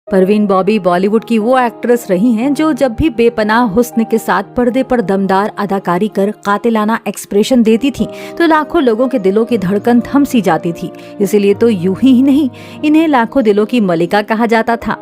परवीन बॉबी बॉलीवुड की वो एक्ट्रेस रही हैं जो जब भी बेपनाह हुस्न के साथ पर्दे पर दमदार अदाकारी कर कातिलाना एक्सप्रेशन देती थी तो लाखों लोगों के दिलों की धड़कन थम सी जाती थी। इसीलिए तो यूं ही नहीं, इन्हें लाखों दिलों की मलिका कहा जाता था।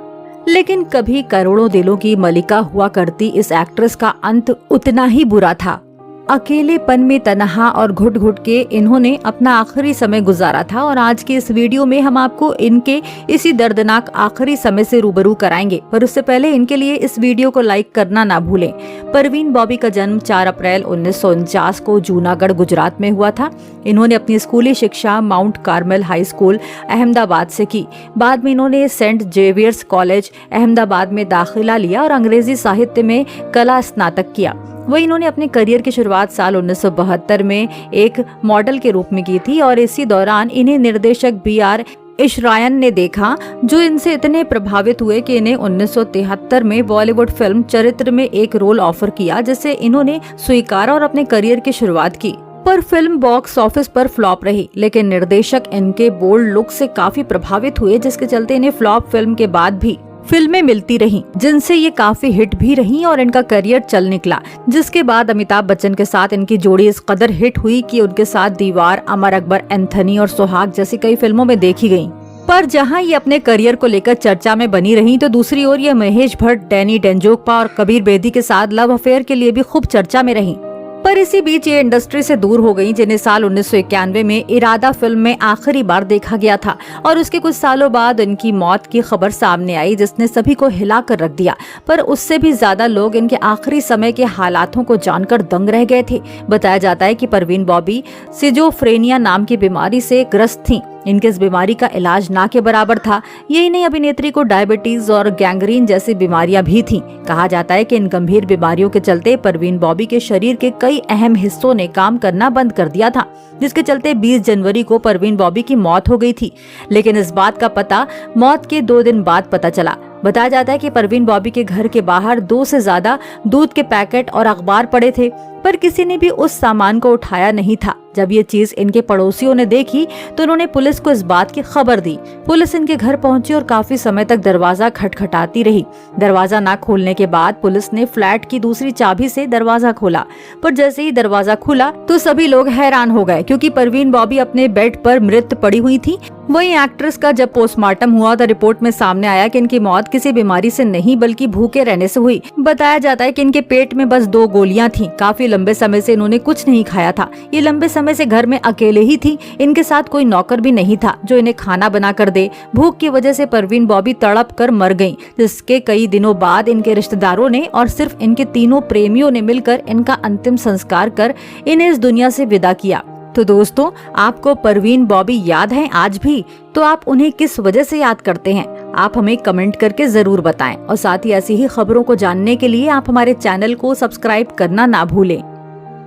लेकिन कभी करोड़ों दिलों की मलिका हुआ करती इस एक्ट्रेस का अंत उतना ही बुरा था। अकेलेपन में तन्हा और घुट घुट के इन्होंने अपना आखिरी समय गुजारा था और आज के इस वीडियो में हम आपको इनके इसी दर्दनाक आखिरी समय से रूबरू कराएंगे। पर उससे पहले इनके लिए इस वीडियो को लाइक करना ना भूलें। परवीन बॉबी का जन्म 4 अप्रैल 1949 को जूनागढ़ गुजरात में हुआ था। इन्होंने अपनी स्कूली शिक्षा mount Carmel high school Ahmedabad से की। बाद में इन्होंने सेंट जेवियर्स कॉलेज अहमदाबाद में दाखिला लिया और अंग्रेजी साहित्य में कला स्नातक किया। वही इन्होंने अपने करियर की शुरुआत साल 1972 में एक मॉडल के रूप में की थी और इसी दौरान इन्हें निर्देशक B.R. इशरायन ने देखा, जो इनसे इतने प्रभावित हुए कि इन्हें 1973 में बॉलीवुड फिल्म चरित्र में एक रोल ऑफर किया, जिसे इन्होंने स्वीकारा और अपने करियर की शुरुआत की। पर फिल्म बॉक्स ऑफिस पर फ्लॉप रही, लेकिन निर्देशक इनके बोल्ड लुक से काफी प्रभावित हुए, जिसके चलते इन्हें फ्लॉप फिल्म के बाद भी फिल्में मिलती रहीं, जिनसे ये काफी हिट भी रहीं और इनका करियर चल निकला। जिसके बाद अमिताभ बच्चन के साथ इनकी जोड़ी इस कदर हिट हुई कि उनके साथ दीवार, अमर अकबर एंथनी और सुहाग जैसी कई फिल्मों में देखी गयी। पर जहां ये अपने करियर को लेकर चर्चा में बनी रही, तो दूसरी ओर ये महेश भट्ट, डैनी डेंजोगपा और कबीर बेदी के साथ लव अफेयर के लिए भी खूब चर्चा में रही। पर इसी बीच ये इंडस्ट्री से दूर हो गई, जिन्हें साल 1991 में इरादा फिल्म में आखिरी बार देखा गया था और उसके कुछ सालों बाद इनकी मौत की खबर सामने आई, जिसने सभी को हिला कर रख दिया। पर उससे भी ज्यादा लोग इनके आखिरी समय के हालातों को जानकर दंग रह गए थे। बताया जाता है कि परवीन बॉबी सिजोफ्रेनिया नाम की बीमारी से ग्रस्त थीं। इनके इस बीमारी का इलाज ना के बराबर था। यही नहीं, अभिनेत्री को डायबिटीज और गैंग्रीन जैसी बीमारियां भी थीं। कहा जाता है कि इन गंभीर बीमारियों के चलते परवीन बॉबी के शरीर के कई अहम हिस्सों ने काम करना बंद कर दिया था, जिसके चलते 20 जनवरी को परवीन बॉबी की मौत हो गई थी। लेकिन इस बात का पता मौत के 2 दिन बाद पता चला। बताया जाता है कि परवीन बॉबी के घर के बाहर 2 से ज्यादा दूध के पैकेट और अखबार पड़े थे, पर किसी ने भी उस सामान को उठाया नहीं था। जब ये चीज इनके पड़ोसियों ने देखी तो उन्होंने पुलिस को इस बात की खबर दी। पुलिस इनके घर पहुंची और काफी समय तक दरवाजा खटखटाती रही। दरवाजा ना खोलने के बाद पुलिस ने फ्लैट की दूसरी चाबी से दरवाजा खोला, पर जैसे ही दरवाजा खुला तो सभी लोग हैरान हो गए, क्योंकि परवीन बॉबी अपने बेड पर मृत पड़ी हुई थी। वहीं एक्ट्रेस का जब पोस्टमार्टम हुआ तो रिपोर्ट में सामने आया कि इनकी मौत किसी बीमारी से नहीं बल्कि भूखे रहने से हुई। बताया जाता है कि इनके पेट में बस 2 गोलियां थीं। काफी लंबे समय से इन्होंने कुछ नहीं खाया था। ये लंबे समय से घर में अकेले ही थी। इनके साथ कोई नौकर भी नहीं था जो इन्हें खाना बना कर दे। भूख की वजह से परवीन बॉबी तड़प कर मर गयी, जिसके कई दिनों बाद इनके रिश्तेदारों ने और सिर्फ इनके तीनों प्रेमियों ने मिलकर इनका अंतिम संस्कार कर इन्हें इस दुनिया से विदा किया। तो दोस्तों, आपको परवीन बॉबी याद है आज भी? तो आप उन्हें किस वजह से याद करते हैं? आप हमें कमेंट करके जरूर बताएं और साथ ही ऐसी ही खबरों को जानने के लिए आप हमारे चैनल को सब्सक्राइब करना ना भूलें।